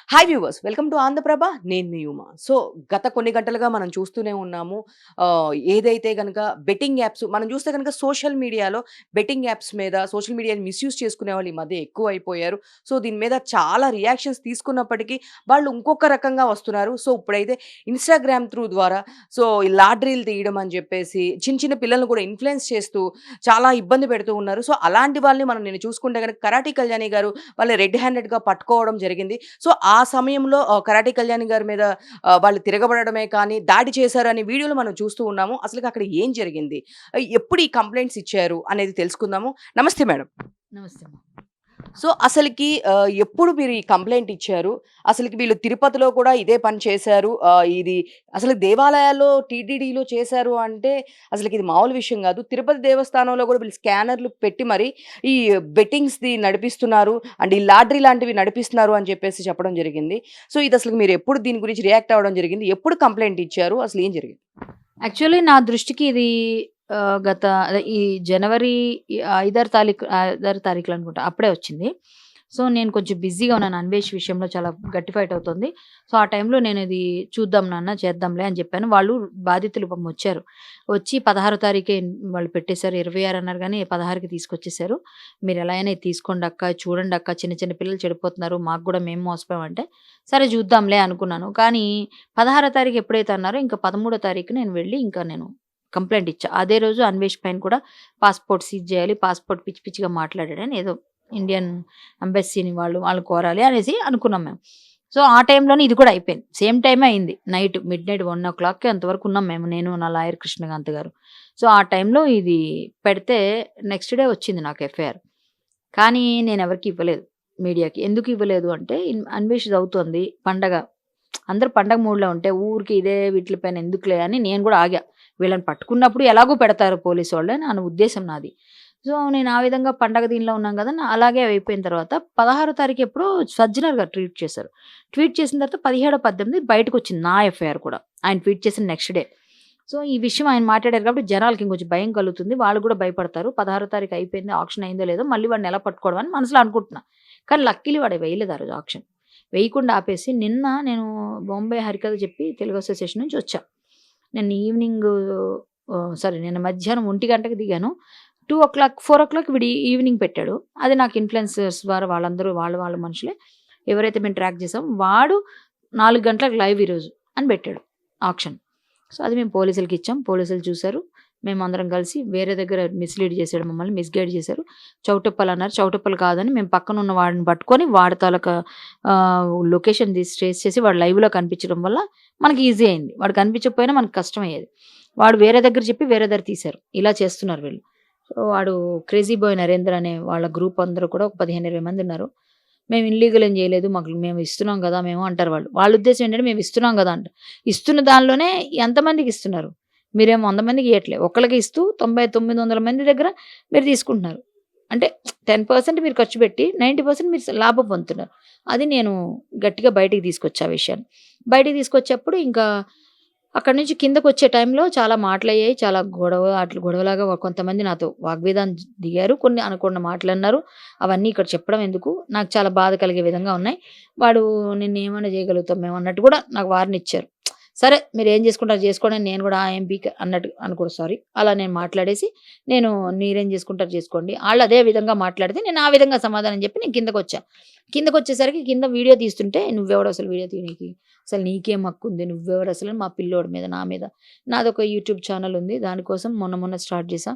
Hi viewers, welcome to Andhra Prabha. నేను మీ Uma. So, గత కొన్ని గంటలుగా మనం చూస్తూనే ఉన్నాము. ఏదైతే గనక బెట్టింగ్ యాప్స్ మనం చూస్తే గనక సోషల్ మీడియాలో బెట్టింగ్ యాప్స్ మీద సోషల్ మీడియాని మిస్‌యూజ్ చేసుకునే వాళ్ళు ఈ మధ్య ఎక్కువైపోయారు. సో, దీని మీద చాలా రియాక్షన్స్ తీసుకున్నప్పటికీ వాళ్ళు ఇంకొక రకంగా వస్తున్నారు. సో, ఇప్పుడైతే ఇన్‌స్టాగ్రామ్ త్రూ ద్వారా ఈ లాటరీలు తీయడం అని చెప్పేసి చిన్న చిన్న పిల్లల్ని కూడా ఇన్‌ఫ్లుయెన్స్ చేస్తూ చాలా ఇబ్బంది పెడుతూ ఉన్నారు. సో, అలాంటి వాళ్ళని మనం నిన్న చూసుకుంటే గనక 'కరాటే కళ్యాణి' గారు వాళ్ళని రెడ్ హ్యాండెడ్‌గా పట్టుకోవడం జరిగింది. సో, ఆ సమయంలో 'కరాటే కళ్యాణి' గారి మీద వాళ్ళు తిరగబడడమే కానీ, దాడి చేశారనే వీడియోలు మనం చూస్తూ ఉన్నాము. అసలుకి అక్కడ ఏం జరిగింది? ఎప్పుడు ఈ కంప్లెయింట్స్ ఇచ్చారు అనేది తెలుసుకుందాము. నమస్తే మేడం. నమస్తే అమ్మ. సో, అసలకి ఎప్పుడు మీరు ఈ కంప్లెయింట్ ఇచ్చారు? అసలకి వీళ్ళు తిరుపతిలో కూడా ఇదే పని చేశారు. ఇది అసలు దేవాలయాల్లో టీటీడీలో చేశారు అంటే అసలకి ఇది మామూలు విషయం గాదు. తిరుపతి దేవస్థానంలో గూడా వీళ్ళు స్కానర్‌లు పెట్టి మరి ఈ బెట్టింగ్స్‌ది నడిపిస్తున్నారు. అండ్ ఈ లాటరీ లాంటివి నడిపిస్తున్నారు అని చెప్పేసి చెప్పడం జరిగింది. సో, ఇది అసలు మీరు ఎప్పుడు దీని గురించి రియాక్ట్ అవ్వడం జరిగింది? ఎప్పుడు కంప్లెయింట్ ఇచ్చారు? అసలు ఏం జరిగింది? యాక్చువల్లీ నా దృష్టికి ఇది గత అదే ఈ జనవరి 5 తారీఖులు అనుకుంటా అప్పుడే వచ్చింది. సో, నేను కొంచెం బిజీగా ఉన్నాను. అన్వేష్ విషయంలో చాలా గట్టి ఫైట్ అవుతుంది. సో, ఆ టైంలో నేను ఇది చూద్దాం నాన్న చేద్దాంలే అని చెప్పాను. వాళ్ళు బాధితులు పాపం వచ్చారు. వచ్చి 16 తారీఖే వాళ్ళు పెట్టేశారు. 26 అన్నారు గానీ 16కి తీసుకొచ్చేసారు. మీరు ఎలా అయినా ఇది తీసుకోండి అక్క, చూడండి అక్క, చిన్న చిన్న పిల్లలు చెడిపోతున్నారు. మాకు గూడా మేము మోసపోయాం అంటే, సరే చూద్దాంలే అనుకున్నాను. కానీ 16 తారీఖు ఎప్పుడైతే అన్నారో ఇంకా 13 తారీఖు నేను వెళ్ళి ఇంకా నేను కంప్లెయింట్ ఇచ్చా. అదే రోజు అన్వేష్ పైన కూడా పాస్‌పోర్ట్ సీజ్ చేయాలి. పాస్‌పోర్ట్ పిచ్చి పిచ్చిగా మాట్లాడాడని ఏదో ఇండియన్ ఎంబసీని వాళ్ళు కోరాలి అనేసి అనుకున్నాం మేము. సో, ఆ టైంలోనే ఇది కూడా అయిపోయింది. సేమ్ టైమే అయింది. మిడ్‌నైట్ 1:00కి అంతవరకు ఉన్నాం మేము. నేను నా లాయర్ కృష్ణకాంత్ గారు. సో, ఆ టైంలో ఇది పెడితే నెక్స్ట్ డే వచ్చింది నాకు ఎఫ్ఐఆర్. కానీ నేనెవరికీ ఇవ్వలేదు మీడియాకి. ఎందుకు ఇవ్వలేదు అంటే అన్వేషిది అవుతోంది. పండగ. అందరూ పండగ మూడ్‌లో ఉంటే ఊరికే ఇదే వీట్లి పైన ఎందుకులే అని నేను గూడా ఆగా. వీళ్ళని పట్టుకున్నప్పుడు ఎలాగో పెడతారు పోలీసోళ్ళే నా ఉద్దేశం నాది. సో, నేను ఆ విధంగా పండగ దీనిలో ఉన్నాం గదా! అలాగే అయిపోయిన తర్వాత 16 తారీఖు ఎప్పుడో సజ్జనర్ గారు ట్వీట్ చేశారు. ట్వీట్ చేసిన తర్వాత 17, 18 బయటకొచ్చింది నా ఎఫ్ఐఆర్ కూడా. ఆయన ట్వీట్ చేసిన నెక్స్ట్ డే. సో, ఈ విషయం ఆయన మాట్లాడారు కాబట్టి జనాలకి ఇంకొంచెం భయం కలుగుతుంది. వాళ్ళు గూడా భయపడతారు. 16 తారీఖు అయిపోయింది. ఆక్షన్ అయిందో లేదో మళ్ళీ వాడిని ఎలా పట్టుకోవడం అని మనసులో అనుకుంటున్నా. కానీ లక్కీలీ వాడు వేయలేదు ఆ రోజు ఆక్షన్. వేయకుండా ఆపేసి నిన్న నేను బాంబే హరికథ చెప్పి తెలుగు అసోసియేషన్ నుంచి వచ్చా. నేను ఈవినింగ్ నిన్న మధ్యాహ్నం 1 గంటకి దిగాను. 4:00 వీడు ఈవినింగ్ పెట్టాడు. అది నాకు ఇన్‌ఫ్లుయెన్సర్స్ ద్వారా వాళ్ళందరూ వాళ్ళ మనుషులే. ఎవరైతే మేము ట్రాక్ చేసామో వాడు 4 గంటలకు లైవ్ ఈరోజు అని పెట్టాడు ఆక్షన్. సో, అది మేము పోలీసులకి ఇచ్చాం. పోలీసులు చూసారు. మేమందరం కలిసి వేరే దగ్గర మిస్‌లీడ్ చేసాడు మమ్మల్ని. మిస్‌గైడ్ చేశారు. చౌటుప్పల్ చౌటుప్పల్ కాదని మేము పక్కనున్న వాడిని పట్టుకొని వాడి తాలూకా లొకేషన్ ట్రేస్ చేసి వాడు లైవ్‌లో కనిపించడం వల్ల మనకి ఈజీ అయింది. వాడు కనిపించకపోయినా మనకు కష్టమయ్యేది. వాడు వేరే దగ్గర చెప్పి వేరే దగ్గర తీశారు. ఇలా చేస్తున్నారు వీళ్ళు. సో, వాడు క్రేజీ బాయ్ నరేంద్ర అనే వాళ్ళ గ్రూప్ అందరూ కూడా ఒక 15, 20 మంది ఉన్నారు. మేము ఇల్లీగల్ ఏం చేయలేదు. మేము ఇస్తున్నాం గదా! మేము అంటారు వాళ్ళు. వాళ్ళ ఉద్దేశ్యం ఏంటంటే మేము ఇస్తున్నాం గదా! అంటారు. ఇస్తున్న దానిలోనే ఎంతమందికి ఇస్తున్నారు? మీరేమో 100 మందికి ఇయ్యట్లే. ఒక్కళ్ళకి ఇస్తూ 9900 మంది దగ్గర మీరు తీసుకుంటున్నారు. అంటే 10% మీరు ఖర్చు పెట్టి 90% మీరు లాభం పొందుతున్నారు. అది నేను గట్టిగా బయటికి తీసుకొచ్చా ఆ విషయాన్ని. బయటికి తీసుకొచ్చేప్పుడు ఇంకా అక్కడి నుంచి కిందకొచ్చే టైంలో చాలా మాటలయ్యాయి. చాలా గొడవలాగా కొంతమంది నాతో వాగ్వేదం దిగారు. కొన్ని అనకూడని మాటలన్నారు. అవన్నీ ఇక్కడ చెప్పడం ఎందుకు? నాకు చాలా బాధ కలిగే విధంగా ఉన్నాయి. వాడు నిన్నేమన్నా చేయగలుగుతాం మేము అన్నట్టు కూడా నాకు వార్న్ ఇచ్చారు. సరే మీరేం చేసుకుంటారో చేసుకోండి అని నేను కూడా ఎంపీకి అన్నట్టు అనకూడదు సారీ. అలా నేను మాట్లాడేసి నేను మీరేం చేసుకుంటారో చేసుకోండి. ఆళ్ళు అదే విధంగా మాట్లాడితే నేను ఆ విధంగా సమాధానం చెప్పి నేను కిందకొచ్చా. కిందకొచ్చేసరికి కింద వీడియో తీస్తుంటే "నువ్వెవడు అసలు వీడియో తీయనీకి? అసలు నీకేం హక్కుంది? నువ్వెవడు అసలు?" మా పిల్లోడి మీద, నా మీద. నాదొక యూట్యూబ్ ఛానెల్ ఉంది. దానికోసం మొన్న స్టార్ట్ చేశా.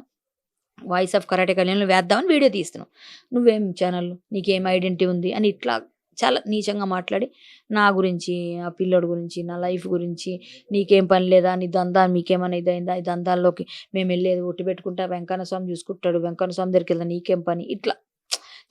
వాయిస్ ఆఫ్ కరాటే కళ్యాణ్‌లో వేద్దామని వీడియో తీస్తున్నాం. "నువ్వేం ఛానల్? నీకేం ఐడెంటిటీ ఉంది?" అని ఇట్లా చాలా నీచంగా మాట్లాడి నా గురించి, ఆ పిల్లోడి గురించి, నా లైఫ్ గురించి, "నీకేం పని లేదా? నీ దందా మీకేమన్నా ఇదయిందా? ఈ దందాల్లోకి మేమెళ్ళేది ఒట్టు పెట్టుకుంటా వెంకన్న స్వామి చూసుకుంటాడు. వెంకన్న స్వామి దగ్గరికెళ్తా నీకేం పని?" ఇట్లా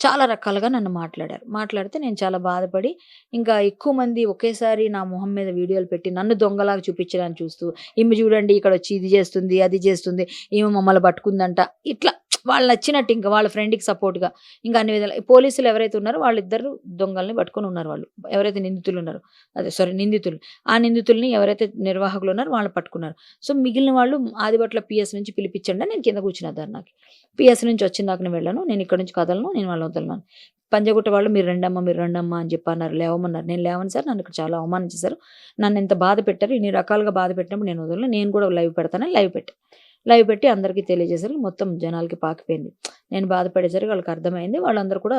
చాలా రకాలుగా నన్ను మాట్లాడారు. మాట్లాడితే నేను చాలా బాధపడి ఇంకా ఎక్కువ మంది ఒకేసారి నా మొహం మీద వీడియోలు పెట్టి నన్ను దొంగలాగా చూపించడానికి చూస్తూ, "ఈమె చూడండి ఇక్కడొచ్చి ఇది చేస్తుంది, అది చేస్తుంది. ఈమె మమ్మల్ని పట్టుకుందంట." ఇట్లా వాళ్ళు నచ్చినట్టు ఇంకా వాళ్ళ ఫ్రెండ్‌కి సపోర్ట్‌గా ఇంకా అన్ని విధాలా పోలీసులు ఎవరైతే ఉన్నారో వాళ్ళిద్దరు దొంగల్ని పట్టుకొని ఉన్నారు వాళ్ళు. ఎవరైతే నిందితులున్నారో నిందితులు. ఆ నిందితుల్ని ఎవరైతే నిర్వాహకులు ఉన్నారో వాళ్ళని పట్టుకున్నారు. సో, మిగిలిన వాళ్ళు ఆదిబట్ల పీఎస్ నుంచి పిలిపించండి అని నేను కింద కూర్చున్నా ధర్నాకి. పీఎస్ నుంచి వచ్చిందాక నేను వెళ్ళను. నేను ఇక్కడి నుంచి కదలను. నేను వాళ్ళని వదలను. పంజాగుట్ట వాళ్ళు మీరు రండమ్మా, మీరు రండమ్మా అని చెప్పి అన్నారు. లేవమన్నారు. నేను లేవను సార్. నన్ను ఇక్కడ చాలా అవమానం చేశారు. నన్ను ఇంత బాధ పెట్టారు. ఇన్ని రకాలుగా బాధ పెట్టినప్పుడు నేను వదలను. నేను కూడా లైవ్ పెడతానని లైవ్ పెట్టా. లైవ్ పెట్టి అందరికీ తెలియజేసరికి మొత్తం జనాలకి పాకిపోయింది. నేను బాధపడేసరికి వాళ్ళకి అర్థమైంది. వాళ్ళందరూ కూడా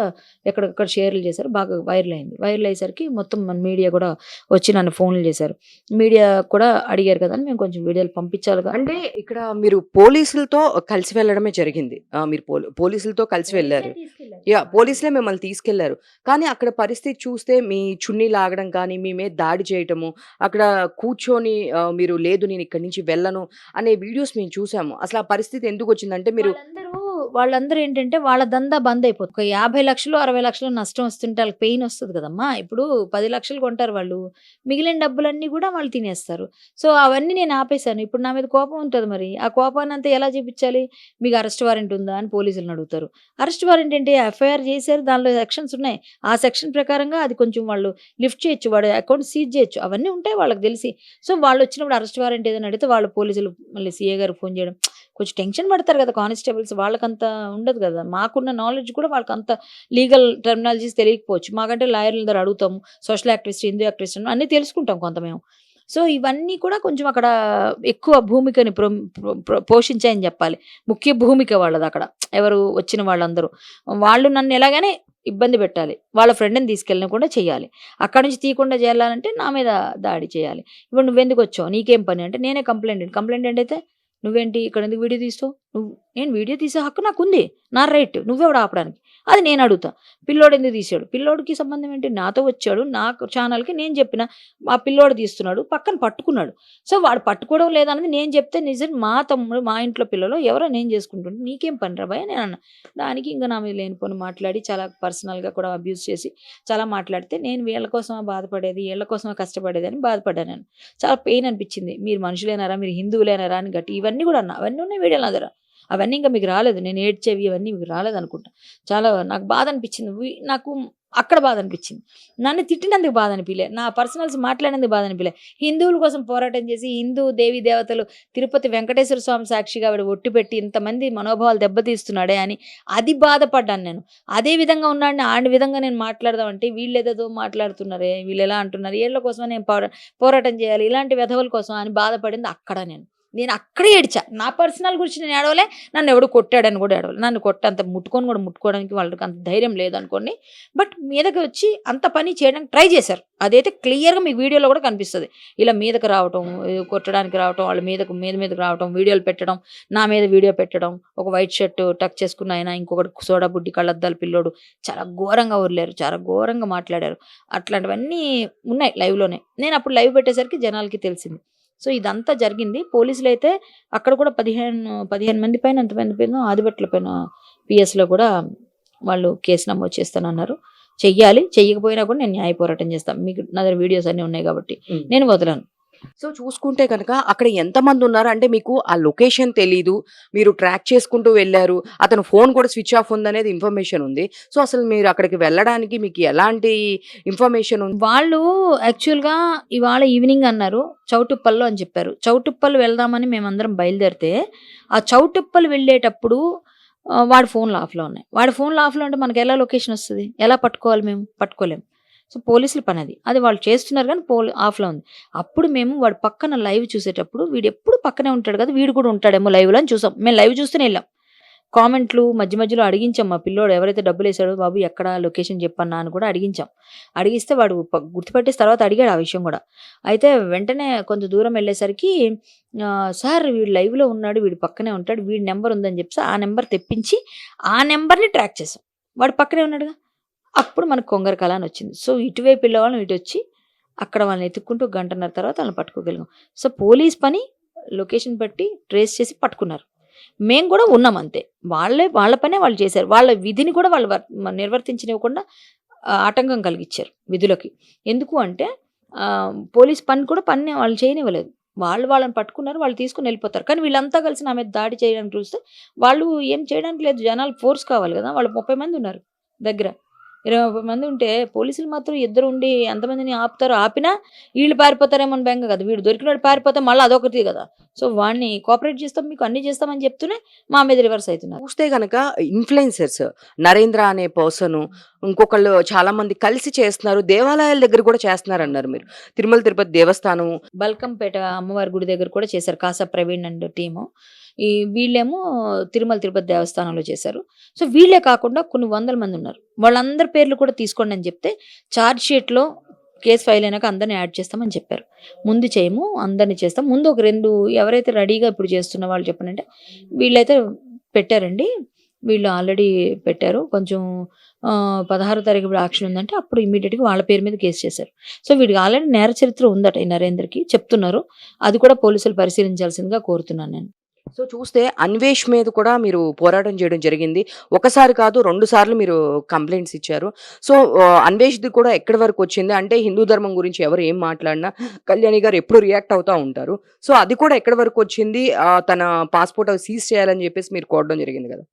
ఎక్కడికక్కడ షేర్లు చేశారు. బాగా వైరల్ అయింది. వైరల్ అయ్యేసరికి మొత్తం మన మీడియా కూడా వచ్చి నన్ను ఫోన్లు చేశారు. మీడియా కూడా అడిగారు కదా అని మేము కొంచెం వీడియోలు పంపించాలిగా. అంటే ఇక్కడ మీరు పోలీసులతో కలిసి వెళ్ళడమే జరిగింది. మీరు పోలీసులతో కలిసి వెళ్లారు. పోలీసులే మిమ్మల్ని తీసుకెళ్లారు. కానీ అక్కడ పరిస్థితి చూస్తే మీ చున్నీ లాగడం కానీ, మీ మీద దాడి చేయటము, అక్కడ కూర్చొని మీరు లేదు నేను ఇక్కడి నుంచి వెళ్ళను అనే వీడియోస్ మేము చూసాము. అసలు ఆ పరిస్థితి ఎందుకు వచ్చిందంటే మీరు వాళ్ళందరూ ఏంటంటే వాళ్ళ దందా బంద్ అయిపోతుంది. ఒక 50 లక్షలు 60 లక్షలు నష్టం వస్తుంటే వాళ్ళకి పెయిన్ వస్తుంది కదమ్మా. ఇప్పుడు 10 లక్షలు కొంటారు వాళ్ళు, మిగిలిన డబ్బులన్నీ కూడా వాళ్ళు తినేస్తారు. సో అవన్నీ నేను ఆపేశాను. ఇప్పుడు నా మీద కోపం ఉంటుంది, మరి ఆ కోపాన్ని అంతా ఎలా చూపించాలి? మీకు అరెస్ట్ వారెంట్ ఉందా అని పోలీసులను అడుగుతారు. అరెస్ట్ వారెంట్ ఏంటి? ఎఫ్ఐఆర్ చేశారు, దానిలో సెక్షన్స్ ఉన్నాయి. ఆ సెక్షన్ ప్రకారంగా అది కొంచెం వాళ్ళు లిఫ్ట్ చేయొచ్చు, వాడు అకౌంట్ సీజ్ చేయొచ్చు, అవన్నీ ఉంటాయి వాళ్ళకి తెలిసి. సో వాళ్ళు వచ్చినప్పుడు అరెస్ట్ వారెంట్ ఏదైనా అడిగితే వాళ్ళు పోలీసులు మళ్ళీ సీఏ గారు ఫోన్ చేయడం, కొంచెం టెన్షన్ పడతారు కదా కానిస్టేబుల్స్. వాళ్ళకంత ఉండదు కదా, మాకున్న నాలెడ్జ్ కూడా వాళ్ళకి అంత లీగల్ టెర్మినాలజీస్ తెలియకపోవచ్చు. మాకంటే లాయర్ల దగ్గర అడుగుతాము, సోషల్ యాక్టివిస్ట్, హిందూ యాక్టివిస్ట్ అన్నీ తెలుసుకుంటాం కొంత మేము. సో ఇవన్నీ కూడా కొంచెం అక్కడ ఎక్కువ భూమికని పోషించాయని చెప్పాలి. ముఖ్య భూమిక వాళ్ళది అక్కడ. ఎవరు వచ్చిన వాళ్ళందరూ వాళ్ళు నన్ను ఎలాగైనా ఇబ్బంది పెట్టాలి, వాళ్ళ ఫ్రెండ్ని తీసుకెళ్ళిన కూడా చేయాలి. అక్కడ నుంచి తీయకుండా చేయాలంటే నా మీద దాడి చేయాలి. ఇప్పుడు నువ్వెందుకు వచ్చావు, నీకేం పని అంటే నేనే కంప్లైంట్ అయితే నువ్వేంటి ఇక్కడ ఎందుకు వీడియో తీస్తావు? నేను వీడియో తీసే హక్కు నాకు ఉంది, నా రైట్. నువ్వెవడు ఆపడానికి? అది నేను అడుగుతా. పిల్లోడు ఎందుకు తీసాడు? పిల్లోడికి సంబంధం ఏంటి? నాతో వచ్చాడు, నా ఛానల్కి నేను చెప్పిన ఆ పిల్లోడు తీస్తున్నాడు, పక్కన పట్టుకున్నాడు. సో వాడు పట్టుకోవడం లేదన్నది నేను చెప్తే నిజం మా తమ్ముడు, మా ఇంట్లో పిల్లలు ఎవరో నేను చేసుకుంటుంటే నీకేం పని రా భయ నేను అన్న. దానికి ఇంకా నా మీద లేనిపోని మాట్లాడి చాలా పర్సనల్గా కూడా అబ్యూస్ చేసి చాలా మాట్లాడితే నేను వీళ్ళ కోసమే బాధపడేది, వీళ్ళ కోసమే కష్టపడేది అని బాధపడ్డాను. నేను చాలా పెయిన్ అనిపించింది. మీరు మనుషులేనారా, మీరు హిందువులేనారా అని గట్టి ఇవన్నీ కూడా అన్న. అవన్నీ ఉన్నాయి వీడియోల దగ్గర. అవన్నీ ఇంకా మీకు రాలేదు, నేను ఏడ్చేవి ఇవన్నీ మీకు రాలేదు అనుకుంటా. చాలా నాకు బాధ అనిపించింది. నాకు అక్కడ బాధ అనిపించింది. నన్ను తిట్టినందుకు బాధ అనిపించలే, నా పర్సనల్స్ మాట్లాడినందుకు బాధ అనిపించలే. హిందువుల కోసం పోరాటం చేసి హిందూ దేవీ దేవతలు తిరుపతి వెంకటేశ్వర స్వామి సాక్షిగా వాడు ఒట్టు పెట్టి ఇంతమంది మనోభావాలు దెబ్బతీస్తున్నాడే అని అది బాధపడ్డాను నేను. అదే విధంగా ఉన్నాడని ఆ విధంగా నేను మాట్లాడదామంటే వీళ్ళు ఏదేదో మాట్లాడుతున్నారే, వీళ్ళు ఎలా అంటున్నారు, వీళ్ళ కోసమే నేను పోరాటం చేయాలి, ఇలాంటి వెధవల కోసం అని బాధపడింది అక్కడ. నేను అక్కడే ఏడ్చా. నా పర్సనల్ గురించి నేను ఏడవలే, నన్ను ఎవడు కొట్టాడని కూడా ఏడవలే. నన్ను కొట్టంత ముట్టుకోవడానికి వాళ్ళకి అంత ధైర్యం లేదనుకోండి. బట్ మీదకి వచ్చి అంత పని చేయడానికి ట్రై చేశారు. అదైతే క్లియర్గా మీకు వీడియోలో కూడా కనిపిస్తుంది. ఇలా మీదకి రావటం, కొట్టడానికి రావటం, వాళ్ళ మీదకి రావటం, వీడియోలు పెట్టడం, నా మీద వీడియో పెట్టడం, ఒక వైట్ షర్ట్ టక్ చేసుకున్న ఆయన, ఇంకొకటి సోడా బుడ్డి కళ్ళద్దాల పిల్లోడు చాలా ఘోరంగా వదిలేరు, చాలా ఘోరంగా మాట్లాడారు. అట్లాంటివన్నీ ఉన్నాయి లైవ్లోనే. నేను అప్పుడు లైవ్ పెట్టేసరికి జనాలకి తెలిసింది. సో ఇదంతా జరిగింది. పోలీసులు అయితే అక్కడ కూడా 15 మంది పైన ఎంతమంది పైన ఆదిబట్ల పైన పిఎస్లో కూడా వాళ్ళు కేసు నమోదు చేస్తానన్నారు. చెయ్యాలి, చెయ్యకపోయినా కూడా నేను న్యాయ పోరాటం చేస్తాను. మీకు నా దగ్గర వీడియోస్ అన్నీ ఉన్నాయి కాబట్టి నేను వదలను. సో చూసుకుంటే కనుక అక్కడ ఎంతమంది ఉన్నారు అంటే మీకు ఆ లొకేషన్ తెలీదు, మీరు ట్రాక్ చేసుకుంటూ వెళ్ళారు, అతను ఫోన్ కూడా స్విచ్ ఆఫ్ ఉందనేది ఇన్ఫర్మేషన్ ఉంది. సో అసలు మీరు అక్కడికి వెళ్ళడానికి మీకు ఎలాంటి ఇన్ఫర్మేషన్ ఉంది? వాళ్ళు యాక్చువల్గా ఇవాళ ఈవినింగ్ అన్నారు చౌటుప్పల్లో అని చెప్పారు. చౌటుప్పల్ వెళ్దామని మేమందరం బయలుదేరితే ఆ చౌటుప్పల్ వెళ్ళేటప్పుడు వాడి ఫోన్లు ఆఫ్లో ఉన్నాయి. వాడి ఫోన్లు ఆఫ్లో ఉంటే మనకి ఎలా లొకేషన్ వస్తుంది? ఎలా పట్టుకోవాలి? మేము పట్టుకోలేము. సో పోలీసుల పని అది వాళ్ళు చేస్తున్నారు కానీ ఆఫ్లో ఉంది. అప్పుడు మేము వాడు పక్కన లైవ్ చూసేటప్పుడు వీడు ఎప్పుడు పక్కనే ఉంటాడు కదా, వీడు కూడా ఉంటాడేమో లైవ్లో అని చూసాం. మేము లైవ్ చూస్తూనే వెళ్ళాం. కామెంట్లు మధ్యలో అడిగించాం. మా పిల్లోడు ఎవరైతే డబ్బులు వేసాడో బాబు ఎక్కడ లొకేషన్ చెప్పన్నా అని కూడా అడిగించాం. అడిగిస్తే వాడు గుర్తుపెట్టేసి తర్వాత అడిగాడు ఆ విషయం కూడా. అయితే వెంటనే కొంత దూరం వెళ్ళేసరికి సార్ వీడు లైవ్లో ఉన్నాడు, వీడు పక్కనే ఉంటాడు, వీడి నెంబర్ ఉందని చెప్పి ఆ నెంబర్ తెప్పించి ఆ నెంబర్ని ట్రాక్ చేసాం. వాడు పక్కనే ఉన్నాడుగా. అప్పుడు మనకు కొంగరకాల అని వచ్చింది. సో ఇటువైపు వెళ్ళేవాళ్ళం ఇటు వచ్చి అక్కడ వాళ్ళని ఎత్తుక్కుంటూ 1.5 గంట తర్వాత వాళ్ళని పట్టుకోగలిగాం. సో పోలీస్ పని లొకేషన్ పెట్టి ట్రేస్ చేసి పట్టుకున్నారు. మేము కూడా ఉన్నాం అంతే. వాళ్ళ పనే వాళ్ళు చేశారు. వాళ్ళ విధిని కూడా వాళ్ళు నిర్వర్తించనివ్వకుండా ఆటంకం కలిగించారు విధులకి. ఎందుకు అంటే పోలీస్ పని వాళ్ళు చేయనివ్వలేదు. వాళ్ళని పట్టుకున్నారు, వాళ్ళు తీసుకుని వెళ్ళిపోతారు. కానీ వీళ్ళంతా కలిసి నా మీద దాడి చేయడానికి చూస్తే వాళ్ళు ఏం చేయడానికి లేదు. జనాలు ఫోర్స్ కావాలి కదా, వాళ్ళు 30 మంది ఉన్నారు దగ్గర. 20 మంది ఉంటే పోలీసులు మాత్రం ఇద్దరు ఉండి ఎంతమందిని ఆపుతారో, ఆపినా వీళ్ళు పారిపోతారేమో అని బెంగ కదా! వీడు దొరికినోడు పారిపోతే మళ్ళీ అదొకటి కదా! సో, వాడిని కోఆపరేట్ చేస్తాం, మీకు అన్నీ చేస్తామని చెప్తూనే మా మీద రివర్స్ అయితున్నారు. చూస్తే గనక ఇన్‌ఫ్లుయెన్సర్స్ 'నరేంద్ర' అనే పర్సను, ఇంకొకళ్ళు చాలా మంది కలిసి చేస్తున్నారు. దేవాలయాల దగ్గర కూడా చేస్తున్నారన్నారు మీరు. తిరుమల తిరుపతి దేవస్థానం బల్కంపేట అమ్మవారి గుడి దగ్గర కూడా చేశారు. Kasa Praveen and team. వీళ్ళేమో తిరుమల తిరుపతి దేవస్థానంలో చేశారు. సో, వీళ్ళే కాకుండా కొన్ని వందల మందున్నారు. వాళ్ళందరి పేర్లు కూడా తీసుకోండి అని చెప్తే, చార్జ్ షీట్‌లో కేస్ ఫైల్ అయినాక అందరిని యాడ్ చేస్తామని చెప్పారు. ముందు చేయము, అందరిని చేస్తాం. ముందు ఒక 2 ఎవరైతే రెడీగా ఇప్పుడు చేస్తున్న వాళ్ళు చెప్పనంటే, వీళ్ళైతే పెట్టారండి. వీళ్ళు ఆల్రెడీ పెట్టారు. కొంచెం 16 తారీఖు ఇప్పుడు యాక్షన్ ఉందంటే, అప్పుడు ఇమ్మీడియేట్‌గా వాళ్ళ పేరు మీద కేసు చేశారు. సో, వీడికి ఆల్రెడీ నేర చరిత్ర ఉందట ఈ నరేంద్రకి చెప్తున్నారు. అది కూడా పోలీసులు పరిశీలించాల్సిందిగా కోరుతున్నాను నేను. సో, చూస్తే అన్వేష్ మీద కూడా మీరు పోరాటం చేయడం జరిగింది. ఒకసారి కాదు 2 సార్లు మీరు కంప్లెయింట్స్ ఇచ్చారు. సో, అన్వేష్‌ది కూడా ఎక్కడి వరకొచ్చింది? అంటే హిందూ ధర్మం గురించి ఎవరు ఏం మాట్లాడినా కళ్యాణి గారు ఎప్పుడు రియాక్ట్ అవుతా ఉంటారు. సో, అది కూడా ఎక్కడి వరకొచ్చింది? తన పాస్‌పోర్ట్ అవి సీజ్ చేయాలని చెప్పేసి మీరు కోరడం జరిగింది కదా!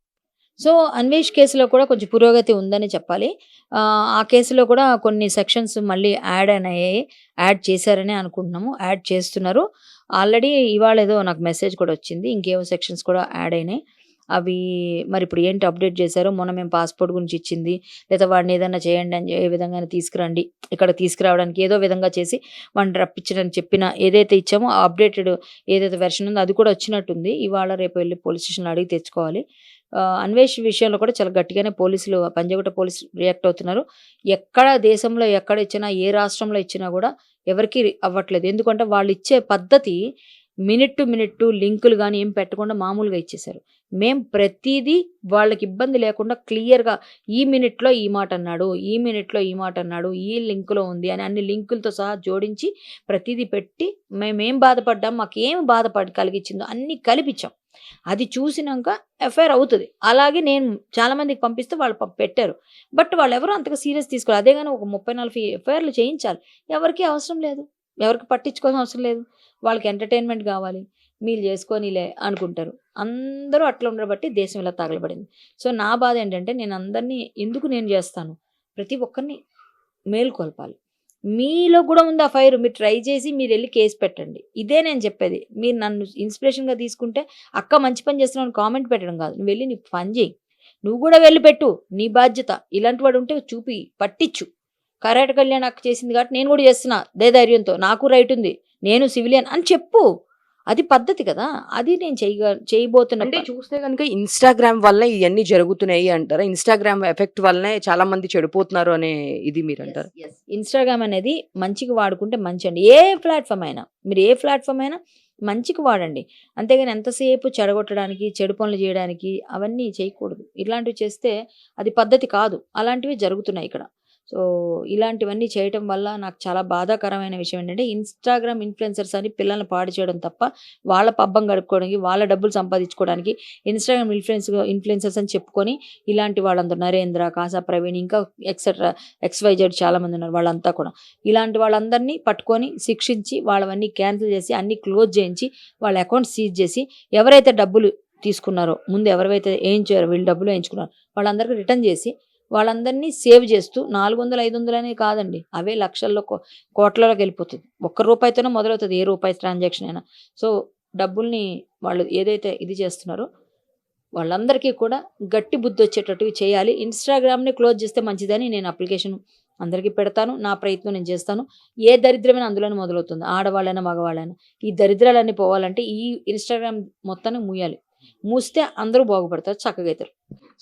సో, అన్వేష్ కేసులో కూడా కొంచెం పురోగతి ఉందని చెప్పాలి. ఆ కేసులో కూడా కొన్ని సెక్షన్స్ మళ్ళీ యాడ్ చేశారనే అనుకుంటున్నాము. యాడ్ చేస్తున్నారు. ఆల్రెడీ ఇవాళ ఏదో నాకు మెసేజ్ కూడా వచ్చింది. ఇంకేవో సెక్షన్స్ కూడా యాడ్ అయినాయి. అవి మరిప్పుడు ఏంటి అప్డేట్ చేశారో, మొన్న మేము పాస్‌పోర్ట్ గురించి ఇచ్చింది, లేదా వాడిని ఏదన్నా చేయండి అని ఏ విధంగానే తీసుకురండి, ఇక్కడ తీసుకురావడానికి ఏదో విధంగా చేసి వాడిని రప్పించడానికి చెప్పిన ఏదైతే ఇచ్చామో ఆ అప్డేటెడ్ ఏదైతే వెర్షన్ ఉందో అది కూడా వచ్చినట్టుంది. ఇవాళ రేపు వెళ్లి పోలీస్ స్టేషన్‌లో అడిగి తెచ్చుకోవాలి. అన్వేష్ విషయంలో కూడా చాలా గట్టిగానే పోలీసులు, పంజాగుట్ట పోలీసులు రియాక్ట్ అవుతున్నారు. ఎక్కడ దేశంలో ఎక్కడ ఇచ్చినా, ఏ రాష్ట్రంలో ఇచ్చినా కూడా ఎవరికీ అవ్వట్లేదు. ఎందుకంటే వాళ్ళిచ్చే పద్ధతి మినిట్ టు మినిట్ లింకులు గాని ఏం పెట్టకుండా మామూలుగా ఇచ్చేశారు. మేము ప్రతీదీ వాళ్ళకి ఇబ్బంది లేకుండా క్లియర్‌గా ఈ మినిట్‌లో ఈ మాట అన్నాడు, ఈ మినిట్‌లో ఈ మాట అన్నాడు, ఈ లింక్‌లో ఉంది అని అన్ని లింకులతో సహా జోడించి ప్రతీదీ పెట్టి మేమేం బాధపడ్డాం, మాకేం కలిగించిందో అన్నీ కలిపిచ్చాం. అది చూసినంక ఎఫ్ఐఆర్ అవుతది. అలాగే నేను చాలా మందికి పంపిస్తే వాళ్ళు పెట్టారు. బట్ వాళ్ళెవరు అంతగా సీరియస్ తీసుకోలేదు. అదే గాని ఒక 30, 40 ఎఫ్ఐఆర్‌లు చేయించాలి. ఎవరికీ అవసరం లేదు. ఎవరికి పట్టించుకోవాల్సిన అవసరం లేదు. వాళ్ళకి ఎంటర్‌టైన్‌మెంట్ గావాలి. వీళ్ళు చేసుకోనీలే అనుకుంటారు. అందరూ అట్లా ఉండబట్టి దేశం ఇలా తగలబడింది. సో, నా బాధ ఏంటంటే నేను అందరిని ఎందుకు నేను చేస్తాను. ప్రతి ఒక్కరిని మేలుకొల్పాలి. మీలో కూడా ఉంది ఆ ఫైర్. మీరు ట్రై చేసి మీరెళ్లి కేస్ పెట్టండి. ఇదే నేను చెప్పేది. మీరు నన్ను ఇన్స్‌పిరేషన్‌గా తీసుకుంటే, "అక్క మంచి పని చేస్తున్నావు" అని కామెంట్ పెట్టడం కాదు. నువ్వెళ్లి నీ పని చెయ్యి. నువ్వు కూడా వెళ్లి పెట్టు. నీ బాధ్యత. ఇలాంటి వాడు ఉంటే చూపి, పట్టించు. కరాటే కళ్యాణ్ అక్క చేసింది కాబట్టి నేను కూడా చేస్తున్నా అదే ధైర్యంతో. నాకు రైట్ ఉంది. నేను సివిలియన్ అని చెప్పు. అది పద్ధతి కదా! అది నేను చేయబోతున్న అంటే చూస్తే గనుక ఇన్‌స్టాగ్రామ్ వల్లే ఇయన్నీ జరుగుతున్నాయి అంటారా? ఇన్‌స్టాగ్రామ్ ఎఫెక్ట్ వల్లనే చాలా మంది చెడిపోతున్నారు అనే ఇది మీరంటారా? యెస్. ఇన్‌స్టాగ్రామ్ అనేది మంచికి వాడుకుంటే మంచండి. ఏ ప్లాట్‌ఫార్మ్ అయినా. మీరు ఏ ప్లాట్‌ఫార్మ్ అయినా మంచికి వాడండి. అంతేగాని ఎంతసేపు చెడగొట్టడానికి, చెడు పనులు చేయడానికి అవన్నీ చేయకూడదు. ఇలాంటివి చేస్తే అది పద్ధతి కాదు. అలాంటివి జరుగుతున్నాయి ఇక్కడ. సో, ఇలాంటివన్నీ చేయటం వల్ల నాకు చాలా బాధాకరమైన విషయం ఏంటంటే, ఇన్‌స్టాగ్రామ్ ఇన్‌ఫ్లుయెన్సర్స్ అని పిల్లల్ని పాడు చేయడం తప్ప, వాళ్ళ పబ్బం గడుపుకోవడానికి, వాళ్ళ డబ్బులు సంపాదించుకోవడానికి ఇన్‌స్టాగ్రామ్ ఇన్‌ఫ్లుయెన్సర్స్ అని చెప్పుకొని, ఇలాంటి వాళ్ళందరూ నరేంద్ర, కాసా ప్రవీణ్ ఇంకా ఎక్సెట్రా ఎక్స్‌వైజెడ్ చాలామందున్నారు వాళ్ళంతా కూడా. ఇలాంటి వాళ్ళందరినీ పట్టుకొని శిక్షించి, వాళ్ళవన్నీ క్యాన్సిల్ చేసి, అన్నీ క్లోజ్ చేయించి, వాళ్ళ అకౌంట్స్ సీజ్ చేసి, ఎవరైతే డబ్బులు తీసుకున్నారో, ముందు ఎవరైతే ఏయించారో వీళ్ళు డబ్బులు ఏయించుకున్నారో వాళ్ళందరికీ రిటర్న్ చేసి, వాళ్ళందరినీ సేవ్ చేస్తూ 400, 500 అనే కాదండి. అవే లక్షల్లో, కోట్లలోకెళ్ళిపోతది. ఒక్క రూపాయితోనే మొదలవుతది ఏ రూపాయి ట్రాన్సాక్షన్ అయినా. సో, డబ్బుల్ని వాళ్ళు ఏదైతే ఇది చేస్తున్నారో వాళ్ళందరికీ కూడా గట్టి బుద్ధొచ్చేటట్టుగా చేయాలి. ఇన్‌స్టాగ్రామ్‌ని క్లోజ్ చేస్తే మంచిదని నేను అప్లికేషన్ అందరికీ పెడతాను. నా ప్రయత్నం నేను చేస్తాను. ఏ దరిద్రమైనా అందులోనే మొదలవుతుంది. ఆడవాళ్ళైనా, మగవాళ్ళైనా. ఈ దరిద్రాలన్నీ పోవాలంటే ఈ ఇన్‌స్టాగ్రామ్ మొత్తాన్ని మూయాలి. మూస్తే అందరూ బాగుపడతారు. చక్కగైతారు.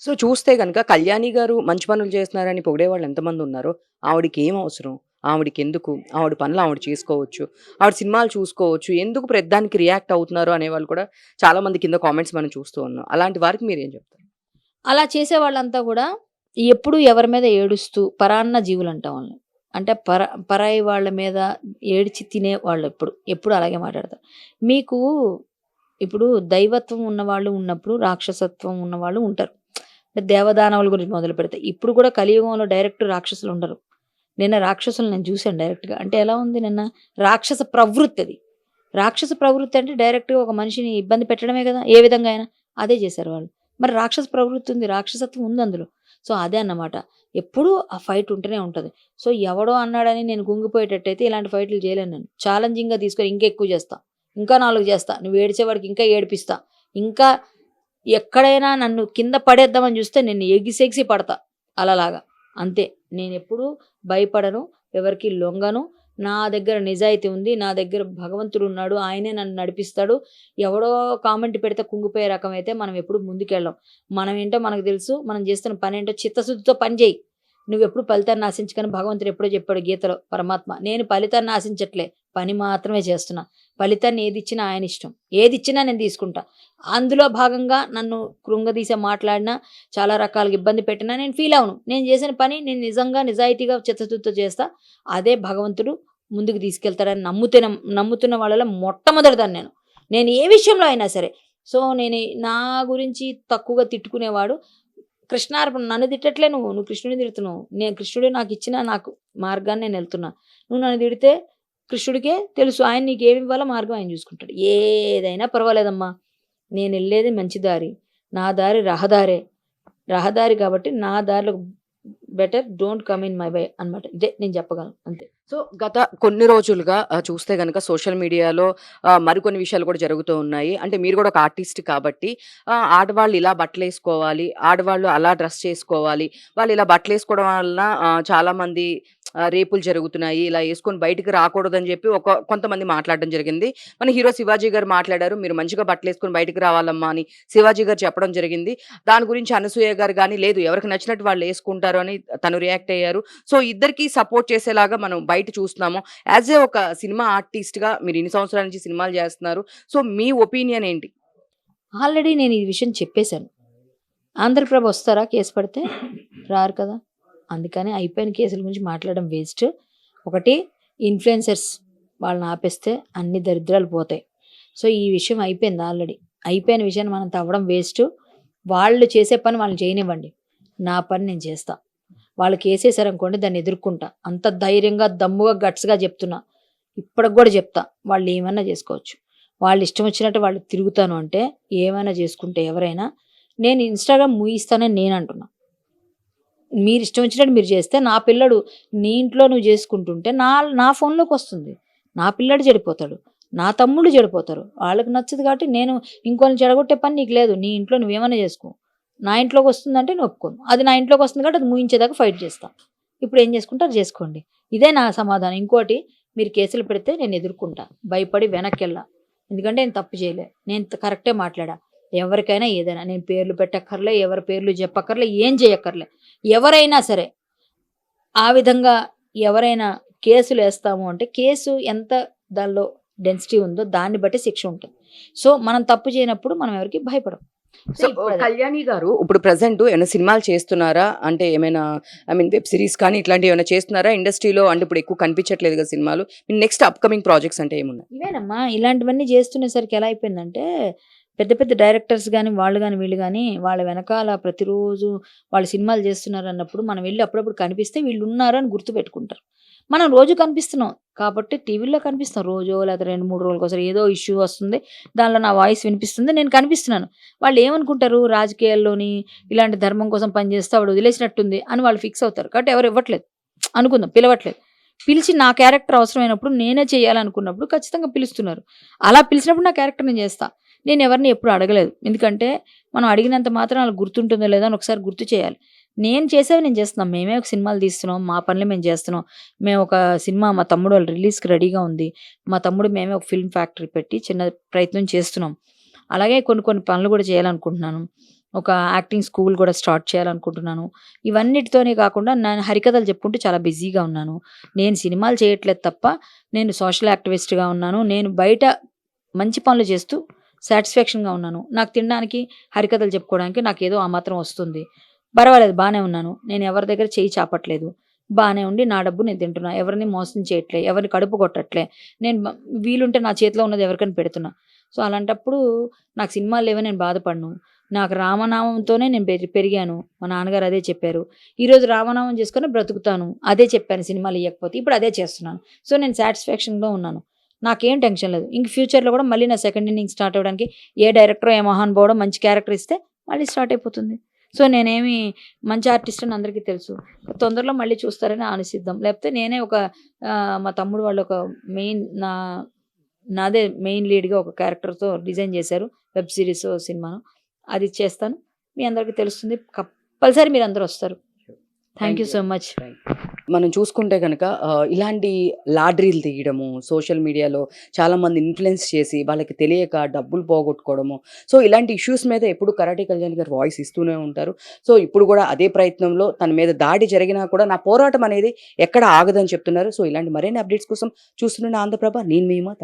సో, చూస్తే గనక కళ్యాణి గారు మంచి పనులు చేస్తున్నారని పొగిడేవాళ్ళు ఎంతమందున్నారో, ఆవిడకేం అవసరం? ఆవిడకెందుకు? ఆవిడ పనులు ఆవిడ చేసుకోవచ్చు. ఆవిడ సినిమాలు చూసుకోవచ్చు. ఎందుకు ప్రతిదానికి రియాక్ట్ అవుతున్నారు అనేవాళ్ళు కూడా చాలా మంది కింద కామెంట్స్ మనం చూస్తూ ఉన్నాం. అలాంటి వారికి మీరేం చెప్తారు? అలా చేసేవాళ్ళంతా కూడా ఎప్పుడు ఎవరి మీద ఏడుస్తూ పరాన్న జీవులంటాం వాళ్ళని. అంటే పరాయి వాళ్ళ మీద ఏడ్చి తినేవాళ్ళు ఎప్పుడు అలాగే మాట్లాడతారు. మీకు ఇప్పుడు దైవత్వం ఉన్నవాళ్ళు ఉన్నప్పుడు, రాక్షసత్వం ఉన్నవాళ్ళు ఉంటారు. దేవదానవుల గురించి మొదలుపెడితే. ఇప్పుడు కూడా కలియుగంలో డైరెక్ట్ రాక్షసులుండరు. నిన్న రాక్షసులు నేను చూసాను డైరెక్ట్‌గా. అంటే ఎలా ఉంది నిన్న? రాక్షస ప్రవృత్తి అది. రాక్షస ప్రవృత్తి అంటే డైరెక్ట్‌గా ఒక మనిషిని ఇబ్బంది పెట్టడమే కదా! ఏ విధంగా అయినా. అదే చేశారు వాళ్ళు. మరి రాక్షస ప్రవృత్తి ఉంది. రాక్షసత్వం ఉంది అందులో. సో అదే అన్నమాట. ఎప్పుడూ ఆ ఫైట్ ఉంటూనే ఉంటది. సో ఎవడో అన్నాడని నేను కుంగిపోయేటట్టయితే ఇలాంటి ఫైట్‌లు చేయలేను నేను. ఛాలెంజింగ్‌గా తీసుకొని ఇంకా ఎక్కువ చేస్తా. ఇంకా 4 చేస్తా. నువ్వు ఏడిచేవాడికి ఇంకా ఏడిపిస్తా. ఇంకా ఎక్కడైనా నన్ను కింద పడేద్దామని చూస్తే నేను ఎగిసెగిసి పడతా. అలలాగా. అంతే. నేనెప్పుడూ భయపడను. ఎవరికీ లొంగను. నా దగ్గర నిజాయితీ ఉంది. నా దగ్గర భగవంతుడున్నాడు. ఆయనే నన్ను నడిపిస్తాడు. ఎవడో కామెంట్ పెడితే కుంగిపోయే రకమైతే మనం ఎప్పుడు ముందుకెళ్ళం. మనమేంటో మనకు తెలుసు. మనం చేస్తున్న పనేంటో చిత్తశుద్ధితో పని చెయ్యి. నువ్వెప్పుడు ఫలితాన్ని ఆశించకని భగవంతుడు ఎప్పుడో చెప్పాడు గీతలో పరమాత్మ. నేను ఫలితాన్ని ఆశించట్లే. పని మాత్రమే చేస్తున్నా. ఫలితాన్ని ఏదిచ్చినా ఆయన ఇష్టం. ఏదిచ్చినా నేను తీసుకుంటా. అందులో భాగంగా నన్ను కృంగదీసి మాట్లాడినా, చాలా రకాలుగా ఇబ్బంది పెట్టినా నేను ఫీల్ అవ్వను. నేను చేసిన పని నేను నిజంగా నిజాయితీగా చిత్తశుద్ధితో చేస్తా. అదే భగవంతుడు ముందుకు తీసుకెళ్తాడని నమ్ముతున్న వాళ్ళలో మొట్టమొదటిదాన్ని నేను. నేను ఏ విషయంలో అయినా సరే. సో, నేను నా గురించి తక్కువగా తిట్టుకునేవాడు కృష్ణార్పణ. నన్ను తిట్టట్లే నువ్వు. నువ్వు కృష్ణుడిని తిడుతున్నావు. నేను కృష్ణుడే నాకిచ్చిన నాకు మార్గాన్ని నేనెళ్తున్నా. నువ్వు నన్ను తిడితే కృష్ణుడికే తెలుసు. ఆయన నీకేమివ్వాలో మార్గం ఆయన చూసుకుంటాడు. ఏదైనా పర్వాలేదమ్మా. నేనెళ్ళేది మంచి దారి. నా దారి రహదారే. రహదారి కాబట్టి నా దారిలో better don't come in my way అనమాట. ఇదే నేను చెప్పగలను అంతే. సో, గత కొన్ని రోజులుగా చూస్తే గనక సోషల్ మీడియాలో మరికొన్ని విషయాలు కూడా జరుగుతూ ఉన్నాయి. అంటే మీరు కూడా ఒక ఆర్టిస్ట్ కాబట్టి ఆడవాళ్ళు ఇలా బట్టలేసుకోవాలి, ఆడవాళ్ళు అలా డ్రెస్ చేసుకోవాలి, వాళ్ళు ఇలా బట్టలేసుకోవడం వలన చాలామంది రేపులు జరుగుతున్నాయి, ఇలా యేసుకొని బయటికి రాకూడదని చెప్పి కొంతమంది మాట్లాడడం జరిగింది. మన హీరో శివాజీ గారు మాట్లాడారు. మీరు మంచిగా బట్టలేసుకొని బయటికి రావాలమ్మా అని శివాజీ గారు చెప్పడం జరిగింది. దాని గురించి అనసూయ గారు గాని, లేదు ఎవరికి నచ్చినట్టు వాళ్ళు యేసుకుంటారు అని తను రియాక్ట్ అయ్యారు. సో, ఇద్దరికీ సపోర్ట్ చేసేలాగా మనం బయట చూస్తున్నాము. యాజ్ ఏ ఒక సినిమా ఆర్టిస్ట్‌గా మీరు ఇన్ని సంవత్సరాల నుంచి సినిమాలు చేస్తున్నారు. సో, మీ ఒపీనియన్ ఏంటి? ఆల్రెడీ నేను ఈ విషయం చెప్పేశాను. ఆంధ్రప్రభ వస్తారా కేసు పడితే? రారు కదా! అందుకని అయిపోయిన కేసుల గురించి మాట్లాడడం వేస్ట్. ఒకటి ఇన్‌ఫ్లుయెన్సర్స్ వాళ్ళని ఆపేస్తే అన్ని దరిద్రాలు పోతాయి. సో, ఈ విషయం అయిపోయింది ఆల్రెడీ. అయిపోయిన విషయాన్ని మనం తవ్వడం వేస్ట్. వాళ్ళు చేసే పని వాళ్ళని చేయనివ్వండి. నా పని నేను చేస్తా. వాళ్ళు కేసేసారనుకోండి దాన్ని ఎదుర్కొంటా. అంత ధైర్యంగా, దమ్ముగా, గట్స్‌గా చెప్తున్నా. ఇప్పటికి గూడా చెప్తా. వాళ్ళు ఏమన్నా చేసుకోవచ్చు. వాళ్ళు ఇష్టం వచ్చినట్టు వాళ్ళు తిరుగుతాను అంటే ఏమైనా చేసుకుంటే ఎవరైనా నేను ఇన్‌స్టాగ్రామ్ మూయిస్తానని నేను అంటున్నా. మీరు ఇష్టం వచ్చినట్టు మీరు చేస్తే నా పిల్లడు నీ ఇంట్లో నువ్వు చేసుకుంటుంటే నా ఫోన్‌లోకొస్తుంది. నా పిల్లాడు చెడిపోతాడు. నా తమ్ముళ్ళు చెడిపోతారు. వాళ్ళకి నచ్చదు కాబట్టి నేను ఇంకోళ్ళని చెడగొట్టే పని నీకు లేదు. నీ ఇంట్లో నువ్వేమన్నా చేసుకో. నా ఇంట్లోకొస్తుందంటే నేను ఒప్పుకోను. అది నా ఇంట్లోకొస్తుంది కాబట్టి అది ముగించేదాకా ఫైట్ చేస్తా. ఇప్పుడు ఏం చేసుకుంటారో చేసుకోండి. ఇదే నా సమాధానం. ఇంకోటి మీరు కేసులు పెడితే నేను ఎదుర్కొంటా. భయపడి వెనక్కెళ్ళా. ఎందుకంటే నేను తప్పు చేయలే. నేను కరెక్టే మాట్లాడా. ఎవరికైనా ఏదైనా నేను పేర్లు పెట్టక్కర్లే, ఎవరి పేర్లు చెప్పక్కర్లే, ఏం చేయక్కర్లే. ఎవరైనా సరే ఆ విధంగా ఎవరైనా కేసులేస్తాము అంటే కేసు ఎంత దానిలో డెన్సిటీ ఉందో దాన్ని బట్టి శిక్ష ఉంటుంది. సో, మనం తప్పు చేయనప్పుడు మనం ఎవరికీ భయపడం. సో, ఇప్పుడదే. కళ్యాణి గారు ఇప్పుడు ప్రెజెంట్ ఏమైనా సినిమాలు చేస్తున్నారా? అంటే ఏమైనా ఐ మీన్ వెబ్ సీరీస్ కానీ ఇట్లాంటివి ఏమైనా చేస్తున్నారా? ఇండస్ట్రీలో అంటే ఇప్పుడు ఎక్కువ కనిపించట్లేదు కదా సినిమాలు. నెక్స్ట్ అప్‌కమింగ్ ప్రాజెక్ట్స్ అంటే ఏమున్నాయి? ఇవేనమ్మా ఇలాంటివన్నీ చేస్తునేసరికి ఎలా అయిపోయిందంటే పెద్ద పెద్ద డైరెక్టర్స్ గాని, వాళ్ళు గాని, వీళ్ళు గాని వాళ్ళ వెనకాల ప్రతిరోజు వాళ్ళు సినిమాలు చేస్తున్నారన్నప్పుడు మనం వెళ్లి అప్పుడప్పుడు కనిపిస్తే వీళ్ళున్నారు అని గుర్తుపెట్టుకుంటారు. మనం రోజు కనిపిస్తున్నాం కాబట్టి టీవీలో కనిపిస్తాం. రోజో లేకపోతే 2, 3 రోజులకోసారి ఏదో ఇష్యూ వస్తుంది. దానిలో నా వాయిస్ వినిపిస్తుంది. నేను కనిపిస్తున్నాను. వాళ్ళు ఏమనుకుంటారు రాజకీయాల్లోని ఇలాంటి ధర్మం కోసం పనిచేస్తే ఆవిడ వదిలేసినట్టుంది అని వాళ్ళు ఫిక్స్ అవుతారు. కాబట్టి ఎవరు ఇవ్వట్లేదు. అనుకుందాం పిలవట్లేదు. పిలిచి నా క్యారెక్టర్ అవసరమైనప్పుడు నేనే చేయాలనుకున్నప్పుడు ఖచ్చితంగా పిలుస్తున్నారు. అలా పిలిచినప్పుడు నా క్యారెక్టర్ నేను చేస్తా. నేను ఎవరిని ఎప్పుడు అడగలేదు. ఎందుకంటే మనం అడిగినంత మాత్రం వాళ్ళకి గుర్తుంటుందో లేదో అని ఒకసారి గుర్తు చేయాలి. నేను చేసేవి నేను చేస్తున్నాం. మేమే ఒక సినిమాలు తీస్తున్నాం. మా పనులు మేము చేస్తున్నాం. మేము ఒక సినిమా మా తమ్ముడు వాళ్ళ రిలీజ్‌కి రెడీగా ఉంది. మా తమ్ముడు మేమే ఒక ఫిల్మ్ ఫ్యాక్టరీ పెట్టి చిన్న ప్రయత్నం చేస్తున్నాం. అలాగే కొన్ని కొన్ని పనులు కూడా చేయాలనుకుంటున్నాను. ఒక యాక్టింగ్ స్కూల్ కూడా స్టార్ట్ చేయాలనుకుంటున్నాను. ఇవన్నిటితోనే కాకుండా నేను హరికథలు చెప్పుకుంటూ చాలా బిజీగా ఉన్నాను. నేను సినిమాలు చేయట్లేదు తప్ప నేను సోషల్ యాక్టివిస్ట్‌గా ఉన్నాను. నేను బయట మంచి పనులు చేస్తూ సాటిస్ఫాక్షన్‌గా ఉన్నాను. నాకు తినడానికి హరికథలు చెప్పుకోవడానికి నాకేదో ఆ మాత్రం వస్తుంది. పర్వాలేదు బానే ఉన్నాను. నేను ఎవరి దగ్గర చెయ్యి చాపట్లేదు. బానే ఉండి నా డబ్బు నేను తింటున్నా. ఎవరిని మోసం చేయట్లే. ఎవరిని కడుపు కొట్టట్లే. నేను వీలుంటే నా చేతిలో ఉన్నది ఎవరికైనా పెడుతున్నా. సో, అలాంటప్పుడు నాకు సినిమాలు లేవని నేను బాధపడను. నాకు రామనామంతోనే నేను పెరిగాను. మా నాన్నగారు అదే చెప్పారు. ఈరోజు రామనామం చేసుకొని బ్రతుకుతాను. అదే చెప్పాను సినిమాలు ఇయ్యకపోతే. ఇప్పుడు అదే చేస్తున్నాను. సో, నేను సాటిస్ఫాక్షన్‌లో ఉన్నాను. నాకేం టెన్షన్ లేదు. ఇంక ఫ్యూచర్‌లో కూడా మళ్ళీ నా సెకండ్ ఇన్నింగ్ స్టార్ట్ అవ్వడానికి ఏ డైరెక్టరో ఏ మహానుభావుడో మంచి క్యారెక్టర్ ఇస్తే మళ్ళీ స్టార్ట్ అయిపోతుంది. సో నేనేమి మంచి ఆర్టిస్ట్ అని అందరికీ తెలుసు. తొందరలో మళ్ళీ చూస్తారని ఆశిద్దాం. లేకపోతే నేనే ఒక మా తమ్ముడు వాళ్ళు ఒక మెయిన్ నాదే మెయిన్ లీడ్‌గా ఒక క్యారెక్టర్‌తో డిజైన్ చేశారు. వెబ్ సిరీసో, సినిమానో. అది చేస్తాను. మీ అందరికి తెలుస్తుంది. కంపల్సరీ మీరందరూ వస్తారు. థాంక్ యూ యూ సో అండి. మచ్. మనం చూసుకుంటే గనక ఇలాంటి లాటరీలు తీయడము, సోషల్ మీడియాలో చాలామంది ఇన్‌ఫ్లుయెన్స్ చేసి వాళ్ళకి తెలియక డబ్బులు పోగొట్టుకోవడము. సో, ఇలాంటి ఇష్యూస్ మీద ఎప్పుడు కరాటే కళ్యాణ్ గారు వాయిస్ ఇస్తూనే ఉంటారు. సో, ఇప్పుడు గూడా అదే ప్రయత్నంలో తన మీద దాడి జరిగినా కూడా నా పోరాటం అనేది ఎక్కడ ఆగదని చెప్తున్నారు. సో, ఇలాంటి మరిన్ని అప్డేట్స్ కోసం చూస్తూనే ఆంధ్రప్రభ. నేను మీ ఉమా. థాంక్స్.